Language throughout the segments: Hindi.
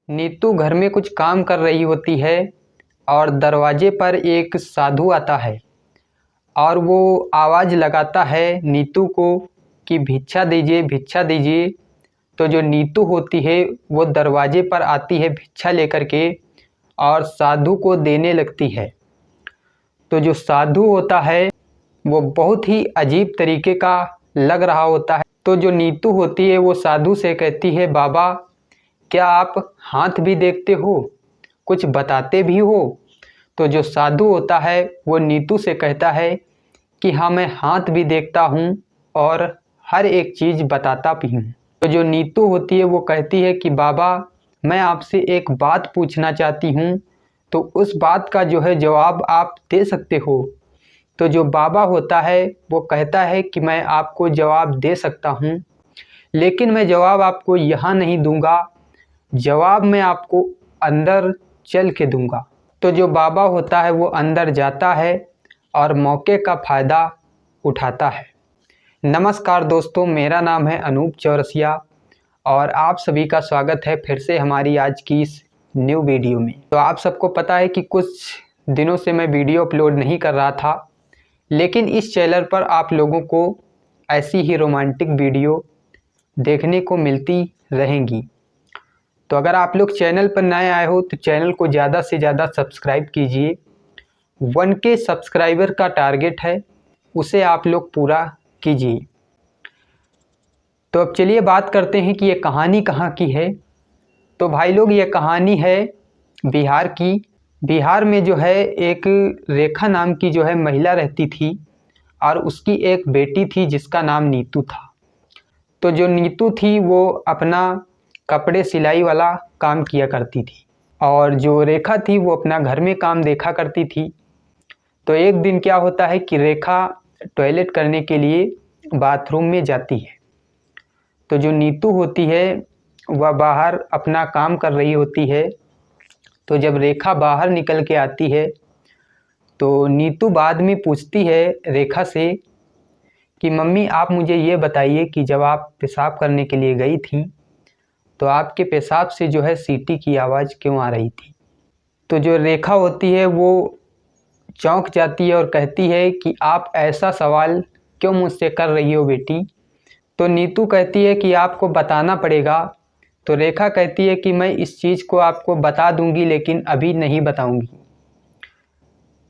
नीतू घर में कुछ काम कर रही होती है और दरवाजे पर एक साधु आता है और वो आवाज़ लगाता है नीतू को कि भिक्षा दीजिए भिक्षा दीजिए। तो जो नीतू होती है वो दरवाजे पर आती है भिक्षा लेकर के और साधु को देने लगती है। तो जो साधु होता है वो बहुत ही अजीब तरीके का लग रहा होता है। तो जो नीतू होती है वो साधु से कहती है, बाबा क्या आप हाथ भी देखते हो, कुछ बताते भी हो? तो जो साधु होता है वो नीतू से कहता है कि हाँ, मैं हाथ भी देखता हूँ और हर एक चीज़ बताता भी हूँ। तो जो नीतू होती है वो कहती है कि बाबा मैं आपसे एक बात पूछना चाहती हूँ, तो उस बात का जो है जवाब आप दे सकते हो? तो जो बाबा होता है वो कहता है कि मैं आपको जवाब दे सकता हूँ, लेकिन मैं जवाब आपको यहाँ नहीं दूंगा, जवाब मैं आपको अंदर चल के दूंगा। तो जो बाबा होता है वो अंदर जाता है और मौके का फ़ायदा उठाता है। नमस्कार दोस्तों, मेरा नाम है अनूप चौरसिया और आप सभी का स्वागत है फिर से हमारी आज की इस न्यू वीडियो में। तो आप सबको पता है कि कुछ दिनों से मैं वीडियो अपलोड नहीं कर रहा था, लेकिन इस चैनल पर आप लोगों को ऐसी ही रोमांटिक वीडियो देखने को मिलती रहेंगी। तो अगर आप लोग चैनल पर नए आए हो तो चैनल को ज़्यादा से ज़्यादा सब्सक्राइब कीजिए। 1K सब्सक्राइबर का टारगेट है, उसे आप लोग पूरा कीजिए। तो अब चलिए बात करते हैं कि ये कहानी कहाँ की है। तो भाई लोग, ये कहानी है बिहार की। बिहार में जो है एक रेखा नाम की जो है महिला रहती थी और उसकी एक बेटी थी जिसका नाम नीतू था। तो जो नीतू थी वो अपना कपड़े सिलाई वाला काम किया करती थी और जो रेखा थी वो अपना घर में काम देखा करती थी। तो एक दिन क्या होता है कि रेखा टॉयलेट करने के लिए बाथरूम में जाती है। तो जो नीतू होती है वह बाहर अपना काम कर रही होती है। तो जब रेखा बाहर निकल के आती है तो नीतू बाद में पूछती है रेखा से कि मम्मी आप मुझे ये बताइए कि जब आप पेशाब करने के लिए गई थी तो आपके पेशाब से जो है सीटी की आवाज़ क्यों आ रही थी? तो जो रेखा होती है वो चौंक जाती है और कहती है कि आप ऐसा सवाल क्यों मुझसे कर रही हो बेटी? तो नीतू कहती है कि आपको बताना पड़ेगा। तो रेखा कहती है कि मैं इस चीज़ को आपको बता दूंगी, लेकिन अभी नहीं बताऊंगी,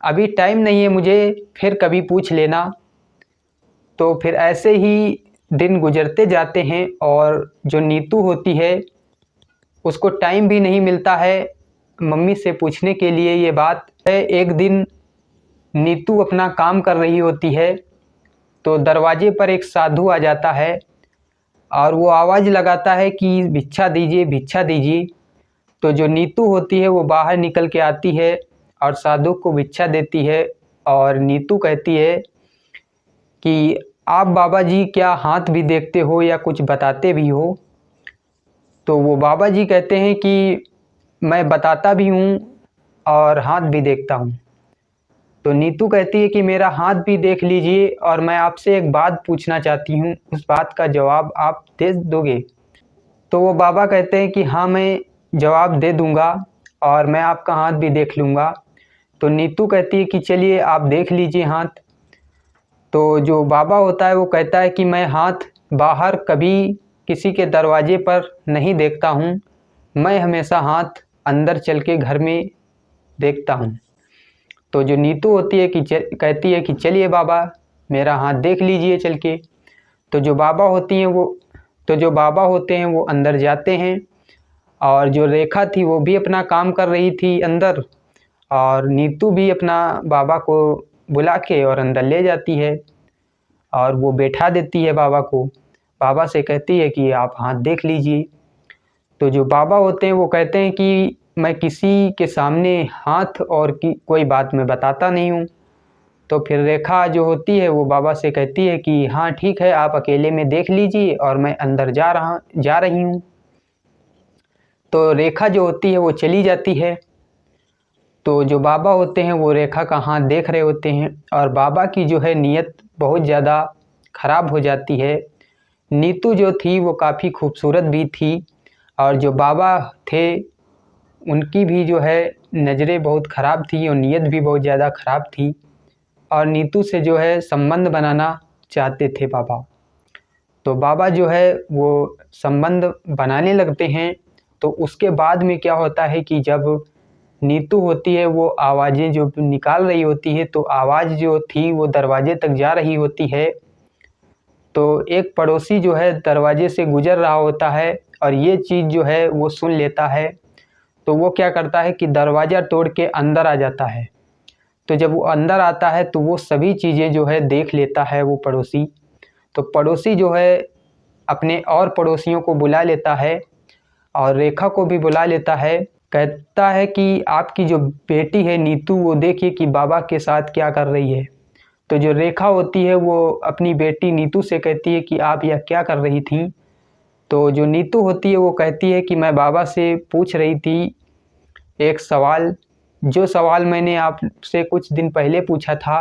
अभी टाइम नहीं है मुझे, फिर कभी पूछ लेना। तो फिर ऐसे ही दिन गुजरते जाते हैं और जो नीतू होती है उसको टाइम भी नहीं मिलता है मम्मी से पूछने के लिए ये बात है। एक दिन नीतू अपना काम कर रही होती है तो दरवाजे पर एक साधु आ जाता है और वो आवाज़ लगाता है कि भिक्षा दीजिए भिक्षा दीजिए। तो जो नीतू होती है वो बाहर निकल के आती है और साधु को भिक्षा देती है और नीतू कहती है कि आप बाबा जी क्या हाथ भी देखते हो या कुछ बताते भी हो? तो वो बाबा जी कहते हैं कि मैं बताता भी हूँ और हाथ भी देखता हूँ। तो नीतू कहती है कि मेरा हाथ भी देख लीजिए और मैं आपसे एक बात पूछना चाहती हूँ, उस बात का जवाब आप दे दोगे? तो वो बाबा कहते हैं कि हाँ, मैं जवाब दे दूँगा और मैं आपका हाथ भी देख लूँगा। तो नीतू कहती है कि चलिए आप देख लीजिए हाथ। तो जो बाबा होता है वो कहता है कि मैं हाथ बाहर कभी किसी के दरवाजे पर नहीं देखता हूँ, मैं हमेशा हाथ अंदर चल के घर में देखता हूँ। तो जो नीतू होती है कि कहती है कि चलिए बाबा मेरा हाथ देख लीजिए चल के। तो जो बाबा होते हैं वो अंदर जाते हैं और जो रेखा थी वो भी अपना काम कर रही थी अंदर, और नीतू भी अपना बाबा को बुला के और अंदर ले जाती है और वो बैठा देती है बाबा को। बाबा से कहती है कि आप हाथ देख लीजिए। तो जो बाबा होते हैं वो कहते हैं कि मैं किसी के सामने हाथ और की कोई बात मैं बताता नहीं हूँ। तो फिर रेखा जो होती है वो बाबा से कहती है कि हाँ ठीक है, आप अकेले में देख लीजिए और मैं अंदर जा रही हूँ। तो रेखा जो होती है वो चली जाती है। तो जो बाबा होते हैं वो रेखा का हाथ देख रहे होते हैं और बाबा की जो है नीयत बहुत ज़्यादा ख़राब हो जाती है। नीतू जो थी वो काफ़ी खूबसूरत भी थी और जो बाबा थे उनकी भी जो है नज़रें बहुत ख़राब थी और नीयत भी बहुत ज़्यादा ख़राब थी और नीतू से जो है संबंध बनाना चाहते थे बाबा। तो बाबा जो है वो संबंध बनाने लगते हैं। तो उसके बाद में क्या होता है कि जब नीतू होती है वो आवाज़ें जो निकाल रही होती है, तो आवाज़ जो थी वो दरवाजे तक जा रही होती है। तो एक पड़ोसी जो है दरवाजे से गुज़र रहा होता है और ये चीज़ जो है वो सुन लेता है। तो वो क्या करता है कि दरवाज़ा तोड़ के अंदर आ जाता है। तो जब वो अंदर आता है तो वो सभी चीज़ें जो है देख लेता है वो पड़ोसी। तो पड़ोसी जो है अपने और पड़ोसियों को बुला लेता है और रेखा को भी बुला लेता है। कहता है कि आपकी जो बेटी है नीतू, वो देखिए कि बाबा के साथ क्या कर रही है। तो जो रेखा होती है वो अपनी बेटी नीतू से कहती है कि आप यह क्या कर रही थी। तो जो नीतू होती है वो कहती है कि मैं बाबा से पूछ रही थी एक सवाल, जो सवाल मैंने आपसे कुछ दिन पहले पूछा था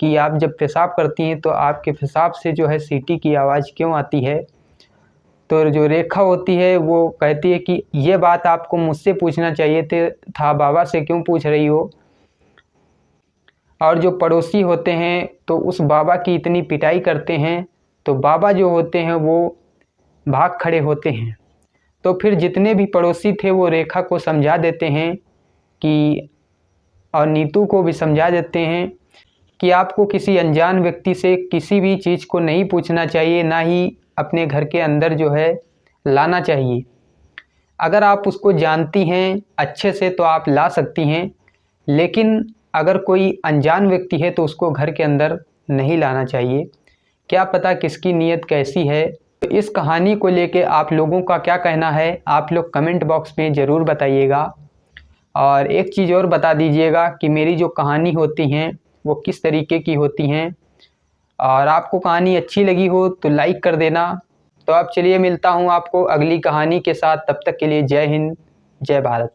कि आप जब पेशाब करती हैं तो आपके पेशाब से जो है सीटी की आवाज़ क्यों आती है। तो जो रेखा होती है वो कहती है कि ये बात आपको मुझसे पूछना चाहिए था, बाबा से क्यों पूछ रही हो। और जो पड़ोसी होते हैं तो उस बाबा की इतनी पिटाई करते हैं, तो बाबा जो होते हैं वो भाग खड़े होते हैं। तो फिर जितने भी पड़ोसी थे वो रेखा को समझा देते हैं कि, और नीतू को भी समझा देते हैं कि आपको किसी अनजान व्यक्ति से किसी भी चीज़ को नहीं पूछना चाहिए, ना ही अपने घर के अंदर जो है लाना चाहिए। अगर आप उसको जानती हैं अच्छे से तो आप ला सकती हैं, लेकिन अगर कोई अनजान व्यक्ति है तो उसको घर के अंदर नहीं लाना चाहिए। क्या पता किसकी नीयत कैसी है। तो इस कहानी को लेके आप लोगों का क्या कहना है, आप लोग कमेंट बॉक्स में ज़रूर बताइएगा। और एक चीज़ और बता दीजिएगा कि मेरी जो कहानी होती हैं वो किस तरीके की होती हैं, और आपको कहानी अच्छी लगी हो तो लाइक कर देना। तो अब चलिए मिलता हूँ आपको अगली कहानी के साथ, तब तक के लिए जय हिंद, जय भारत।